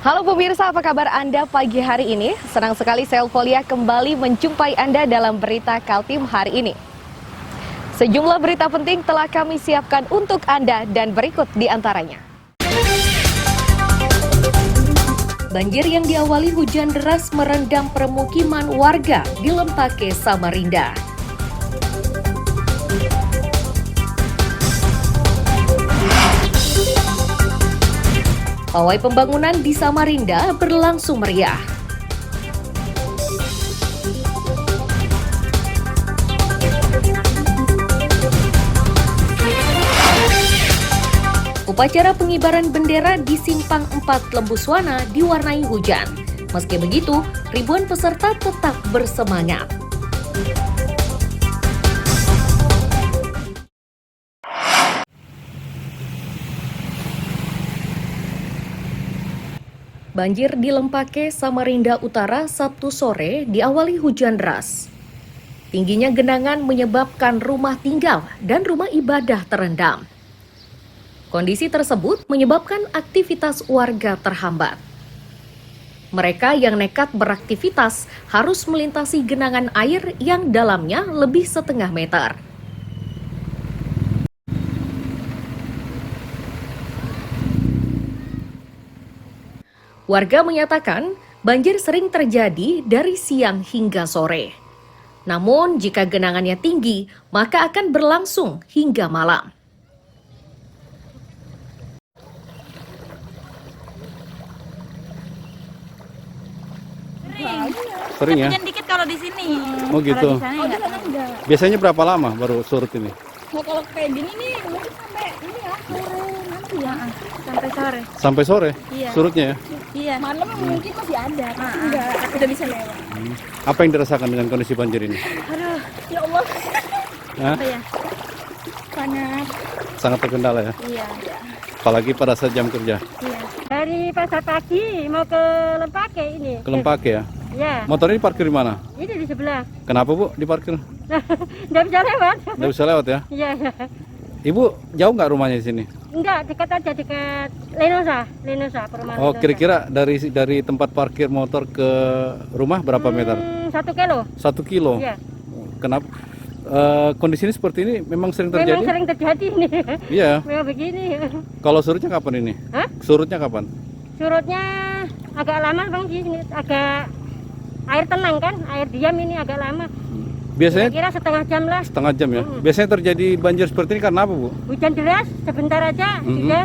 Halo pemirsa, apa kabar Anda pagi hari ini? Senang sekali saya Elvolia kembali menjumpai Anda dalam berita Kaltim hari ini. Sejumlah berita penting telah kami siapkan untuk Anda dan berikut di antaranya. Banjir yang diawali hujan deras merendam permukiman warga di Lempake, Samarinda. Pawai pembangunan di Samarinda berlangsung meriah. Upacara pengibaran bendera di Simpang 4 Lembuswana diwarnai hujan. Meski begitu, ribuan peserta tetap bersemangat. Banjir di Lempake, Samarinda Utara Sabtu sore diawali hujan deras. Tingginya genangan menyebabkan rumah tinggal dan rumah ibadah terendam. Kondisi tersebut menyebabkan aktivitas warga terhambat. Mereka yang nekat beraktivitas harus melintasi genangan air yang dalamnya lebih setengah meter. Warga menyatakan banjir sering terjadi dari siang hingga sore. Namun jika genangannya tinggi, maka akan berlangsung hingga malam. Sering ya? Hujan dikit kalau di sini. Oh gitu. Kalau di sana enggak. Biasanya berapa lama baru surut ini? Nah, kalau kayak gini nih mungkin sampai ini ya sore nanti ya. Sampai sore. Sampai sore? Iya. Surutnya ya? Iya. Malam mungkin masih ada, tapi enggak udah bisa lewat. Apa yang dirasakan dengan kondisi banjir ini? Aduh, ya Allah. Hah? Apa ya? Sangat terkendala ya? Iya. Apalagi pada saat jam kerja? Iya. Dari pasar pagi mau ke Lempake ini. Ke Lempake ya? Iya. Motornya diparkir di mana? Ini di sebelah. Kenapa Bu diparkir? Enggak bisa lewat. Nggak bisa lewat ya? Iya. Ibu jauh nggak rumahnya di sini? Enggak, dekat aja, dekat Lenosa, perumahan Oh, Lenosa. kira-kira dari tempat parkir motor ke rumah berapa meter? 1 kilo. 1 kilo? Iya. Kenapa? Kondisi ini seperti ini memang sering terjadi? Memang sering terjadi nih. Iya. Memang begini. Kalau surutnya kapan ini? Hah? Surutnya kapan? Surutnya agak lama Bang di sini, agak air tenang kan, air diam ini agak lama. Biasanya Kira setengah jam lah. setengah jam ya? Biasanya terjadi banjir seperti ini karena apa Bu? Hujan deras, sebentar aja sudah.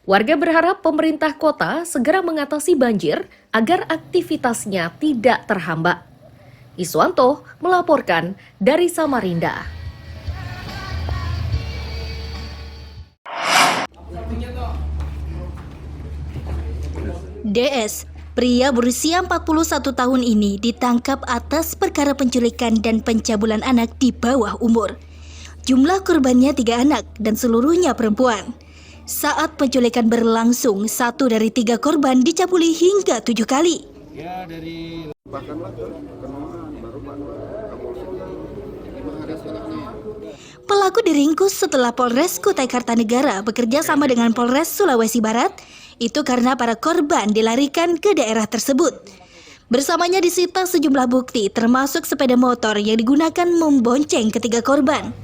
Warga berharap pemerintah kota segera mengatasi banjir agar aktivitasnya tidak terhambat. Iswanto melaporkan dari Samarinda. DS, pria berusia 41 tahun ini ditangkap atas perkara penculikan dan pencabulan anak di bawah umur. Jumlah korbannya 3 anak dan seluruhnya perempuan. Saat penculikan berlangsung, 1 dari 3 korban dicabuli hingga 7 kali. Pelaku diringkus setelah Polres Kutai Kartanegara bekerja sama dengan Polres Sulawesi Barat. Itu karena para korban dilarikan ke daerah tersebut. Bersamanya disita sejumlah bukti, termasuk sepeda motor yang digunakan membonceng ketiga korban.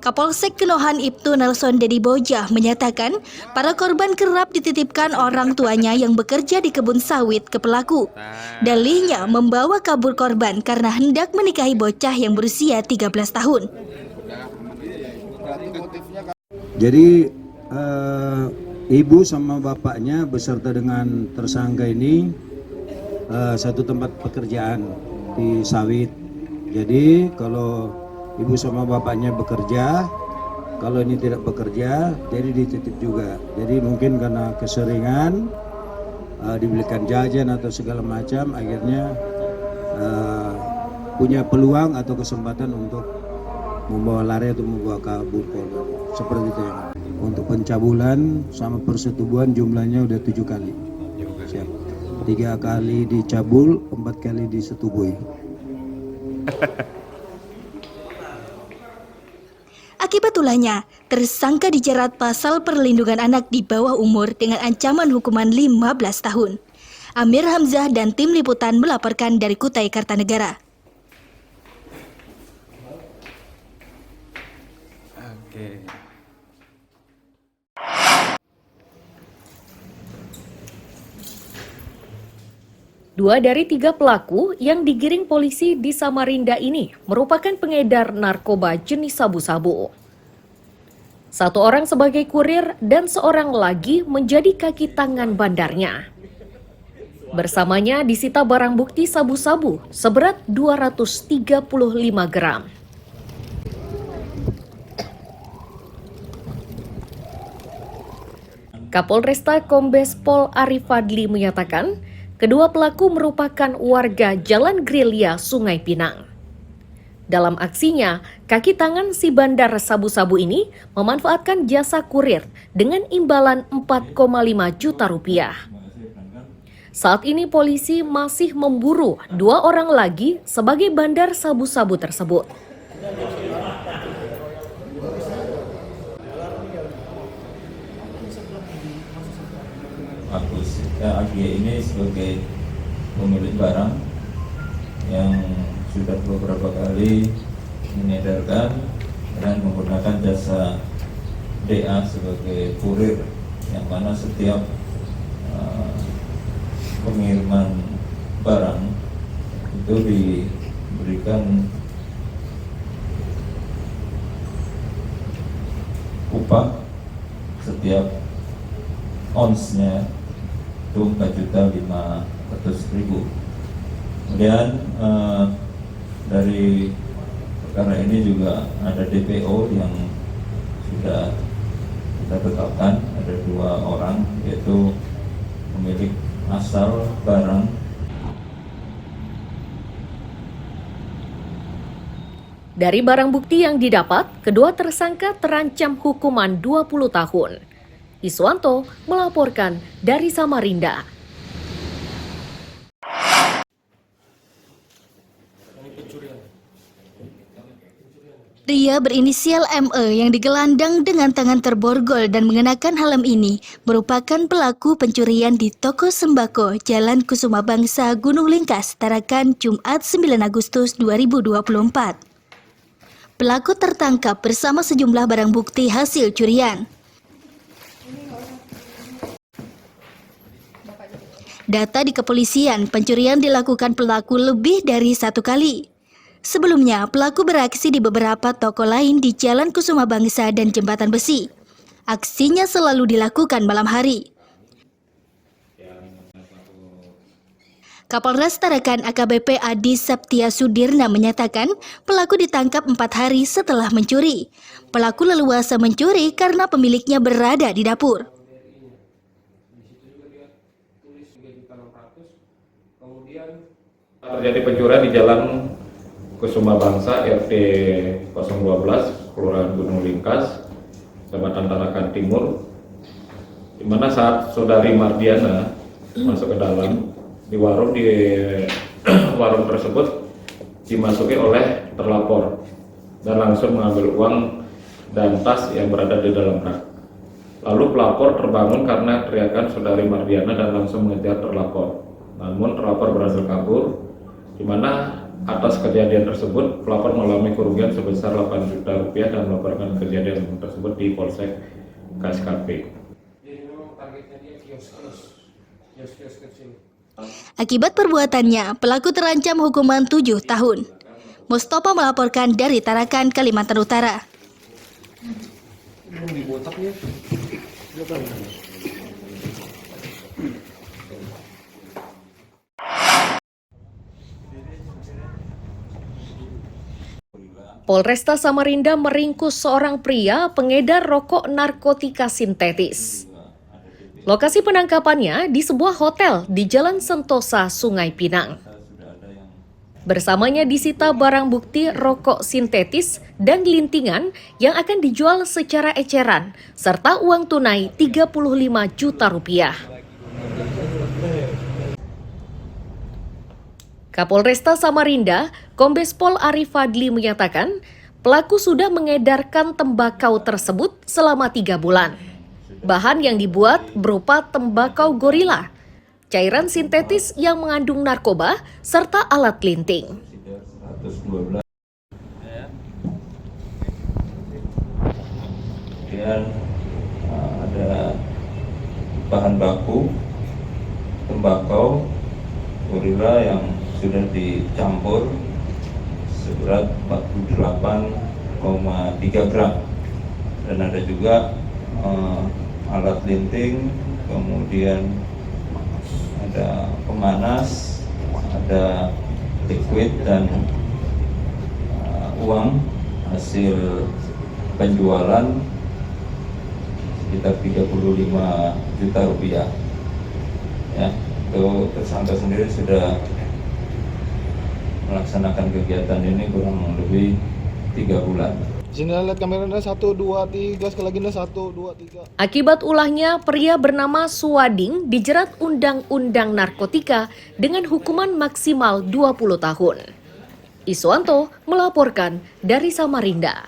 Kapolsek Kenohan Ibtu Nelson Dedi Bojah menyatakan para korban kerap dititipkan orang tuanya yang bekerja di kebun sawit ke pelaku. Dalihnya membawa kabur korban karena hendak menikahi bocah yang berusia 13 tahun. Jadi ibu sama bapaknya beserta dengan tersangka ini satu tempat pekerjaan di sawit. Jadi kalau ibu sama bapaknya bekerja, kalau ini tidak bekerja, jadi dititip juga. Jadi mungkin karena keseringan dibelikan jajan atau segala macam, akhirnya punya peluang atau kesempatan untuk membawa lari atau membawa kabur korban. Seperti itu ya. Untuk pencabulan sama persetubuhan jumlahnya udah 7 kali. Siap. 3 kali dicabul, 4 kali disetubui. Akibat ulahnya, tersangka dijerat pasal perlindungan anak di bawah umur dengan ancaman hukuman 15 tahun. Amir Hamzah dan tim liputan melaporkan dari Kutai Kartanegara. Dua dari 3 pelaku yang digiring polisi di Samarinda ini merupakan pengedar narkoba jenis sabu-sabu. 1 orang sebagai kurir dan 1 lagi menjadi kaki tangan bandarnya. Bersamanya disita barang bukti sabu-sabu seberat 235 gram. Kapolresta Kombes Pol Arif Fadli menyatakan, kedua pelaku merupakan warga Jalan Grilya, Sungai Pinang. Dalam aksinya, kaki tangan si bandar sabu-sabu ini memanfaatkan jasa kurir dengan imbalan 4,5 juta rupiah. Saat ini polisi masih memburu 2 orang lagi sebagai bandar sabu-sabu tersebut. AG ini sebagai pemilik barang yang sudah beberapa kali mengedarkan dan menggunakan jasa DA sebagai kurir, yang mana setiap pengiriman barang itu diberikan upah setiap onsnya itu 4.500.000. Kemudian dari perkara ini juga ada DPO yang sudah kita tetapkan, ada 2 orang, yaitu pemilik asal barang. Dari barang bukti yang didapat, kedua tersangka terancam hukuman 20 tahun. Iswanto melaporkan dari Samarinda. Pria berinisial ME yang digelandang dengan tangan terborgol dan mengenakan helm ini merupakan pelaku pencurian di toko sembako Jalan Kusuma Bangsa, Gunung Lingkas, Tarakan, Jumat 9 Agustus 2024. Pelaku tertangkap bersama sejumlah barang bukti hasil curian. Data di kepolisian, pencurian dilakukan pelaku lebih dari 1 kali. Sebelumnya, pelaku beraksi di beberapa toko lain di Jalan Kusuma Bangsa dan Jembatan Besi. Aksinya selalu dilakukan malam hari. Kapolres Tarakan AKBP Adi Septia Sudirna menyatakan pelaku ditangkap 4 hari setelah mencuri. Pelaku leluasa mencuri karena pemiliknya berada di dapur. Terjadi pencurian di Jalan Kusuma Bangsa RT 012 Kelurahan Gunung Lingkas, Kecamatan Tarakan Timur, di mana saat saudari Mardiana masuk ke dalam di warung tersebut dimasuki oleh terlapor dan langsung mengambil uang dan tas yang berada di dalam rak. Lalu pelapor terbangun karena teriakan saudari Mardiana dan langsung mengejar terlapor. Namun terlapor berhasil kabur, di mana atas kejadian tersebut pelapor mengalami kerugian sebesar 8 juta rupiah dan melaporkan kejadian tersebut di Polsek KSKP. Akibat perbuatannya, pelaku terancam hukuman 7 tahun. Mustafa melaporkan dari Tarakan, Kalimantan Utara. Polresta Samarinda meringkus seorang pria pengedar rokok narkotika sintetis. Lokasi penangkapannya di sebuah hotel di Jalan Sentosa, Sungai Pinang. Bersamanya disita barang bukti rokok sintetis dan lintingan yang akan dijual secara eceran, serta uang tunai 35 juta rupiah. Kapolresta Samarinda, Kombes Pol Arif Fadli menyatakan, Pelaku sudah mengedarkan tembakau tersebut selama 3 bulan. Bahan yang dibuat berupa tembakau gorila, cairan sintetis yang mengandung narkoba, serta alat linting. 112. Kemudian ada bahan baku tembakau gorila yang sudah dicampur seberat 48,3 gram, dan ada juga alat linting, kemudian ada pemanas, ada liquid dan uang hasil penjualan sekitar 35 juta rupiah. Ya, itu tersangka sendiri sudah melaksanakan kegiatan ini kurang lebih 3 bulan. Sini lihat kameranya 1, 2, 3, sekali lagi 1, 2, 3. Akibat ulahnya, pria bernama Suwading dijerat Undang-Undang Narkotika dengan hukuman maksimal 20 tahun. Iswanto melaporkan dari Samarinda.